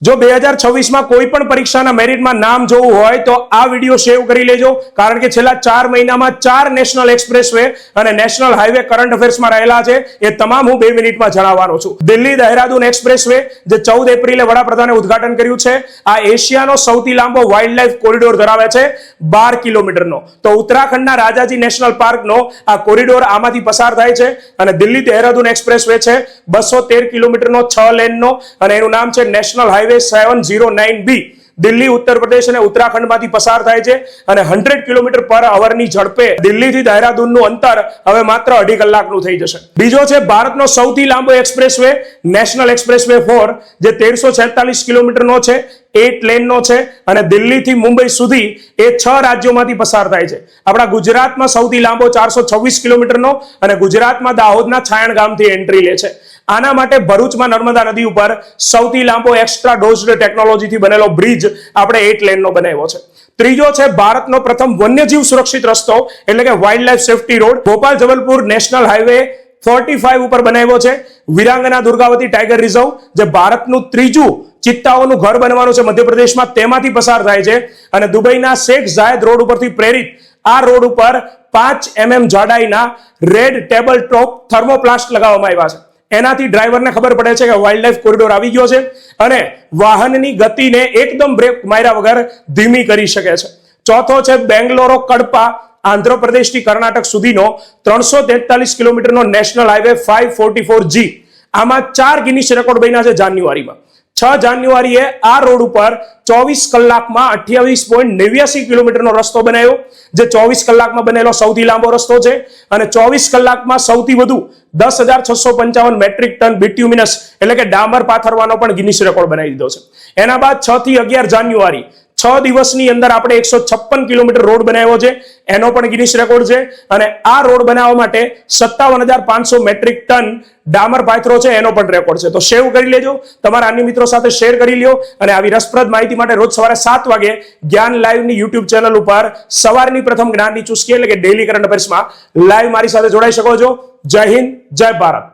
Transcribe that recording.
જો 2026 કોઈ પણ પરીક્ષાના મેરિટમાં નામ જોવું હોય તો આ વિડીયો સેવ કરી લેજો, કારણ કે છેલ્લા 4 મહિનામાં 4 નેશનલ એક્સપ્રેસવે અને નેશનલ હાઈવે કરંટ અફેર્સમાં રહેલા છે એ તમામ હું 2 મિનિટમાં જણાવવાનો છું. દિલ્હી દહેરાદૂન એક્સપ્રેસવે જે 14 એપ્રિલે વડાપ્રધાને ઉદ્ઘાટન કર્યું છે, આ એશિયાનો સૌથી લાંબો વાઇલ્ડ લાઇફ કોરિડોર ધરાવે છે 12 કિલોમીટરનો. તો ઉત્તરાખંડના રાજાજી નેશનલ પાર્કનો આ કોરિડોર આમાંથી પસાર થાય છે અને દિલ્હી દહેરાદૂન એક્સપ્રેસવે છે 213 કિલોમીટરનો 6 લેનનો અને એનું નામ છે national highway 709B. Delhi, Uttar Pradesh અને ઉત્તરાખંડમાંથી પસાર થાય છે અને 100 કિલોમીટર પર અવરની ઝડપે દિલ્હીથી દહેરાદૂનનું અંતર હવે માત્ર 2.5 કલાકનું થઈ જશે. બીજો છે ભારતનો સૌથી લાંબો એક્સપ્રેસવે નેશનલ એક્સપ્રેસવે 4 જે 1346 કિલોમીટરનો છે, 8 લેનનો છે અને દિલ્હીથી મુંબઈ સુધી એ 6 રાજ્યોમાંથી પસાર થાય છે. આપણા ગુજરાતમાં સૌથી લાંબો 426 કિલોમીટરનો અને ગુજરાતમાં દાહોદના છાયણ ગામથી એન્ટ્રી લે છે. આના માટે ભરૂચમાં નર્મદા નદી ઉપર સૌથી લાંબો એક્સ્ટ્રા ડોઝડ ટેકનોલોજીથી બનેલો બ્રિજ આપણે 8 લેનનો બનાવ્યો છે. ત્રીજો છે ભારતનો પ્રથમ વન્યજીવ સુરક્ષિત રસ્તો એટલે કે wild life safety road Bhopal Jabalpur national highway 45 ઉપર બનાવ્યો છે. વિરાંગના દુર્ગાવતી ટાઈગર રિઝર્વ જે ભારતનું ત્રીજું ચિત્તાઓનું ઘર બનવાનું છે મધ્યપ્રદેશમાં, તેમાંથી પસાર થાય છે અને દુબઈના શેખ ઝાયદ રોડ ઉપરથી પ્રેરિત આ રોડ ઉપર 5 mm જાડાઈના રેડ ટેબલ ટોપ થર્મોપ્લાસ્ટ લગાવવામાં આવ્યા છે. એનાથી ડ્રાઈવરને ખબર પડે છે કે વાઇલ્ડ લાઇફ કોરિડોર આવી ગયો છે અને વાહનની ગતિને એકદમ બ્રેક માર્યા વગર ધીમી કરી શકે છે. ચોથો છે બેંગ્લોરો કડપા આંધ્રપ્રદેશથી કર્ણાટક સુધીનો 343 કિલોમીટરનો નેશનલ હાઈવે 544G. આમાં 4 ગિનિસ રેકોર્ડ બન્યા છે જાન્યુઆરીમાં. 6 જાન્યુઆરીએ આ રોડ ઉપર 24 કલાકમાં 28.89 કિલોમીટરનો રસ્તો બનાવ્યો, જે 24 કલાકમાં બનેલો સૌથી લાંબો રસ્તો છે અને 24 કલાકમાં સૌથી વધુ 10,655 મેટ્રિક ટન બિટ્યુમિનસ એટલે કે ડામર પાથરવાનો પણ ગિનિસ રેકોર્ડ બનાવી દીધો છે. એના બાદ 6 થી 11 જાન્યુઆરી 6 દિવસની અંદર આપણે 156 કિલોમીટર રોડ બનાવ્યો છે, એનો પણ ગિનિસ રેકોર્ડ છે અને આ રોડ બનાવવા માટે 57,500 મેટ્રિક ટન ડામર પાથરો છે, એનો પણ રેકોર્ડ છે. તો સેવ કરી લેજો, તમારા અન્ય મિત્રો સાથે શેર કરી લ્યો અને આવી રસપ્રદ માહિતી માટે રોજ સવારે 7 વાગે જ્ઞાન લાઈવની યુટ્યુબ ચેનલ ઉપર સવારની પ્રથમ જ્ઞાનની ચુસ્કી એટલે કે ડેઈલી કરંટ અફેર્સમાં લાઈવ મારી સાથે જોડાઈ શકો છો. જય હિન્દ, જય ભારત.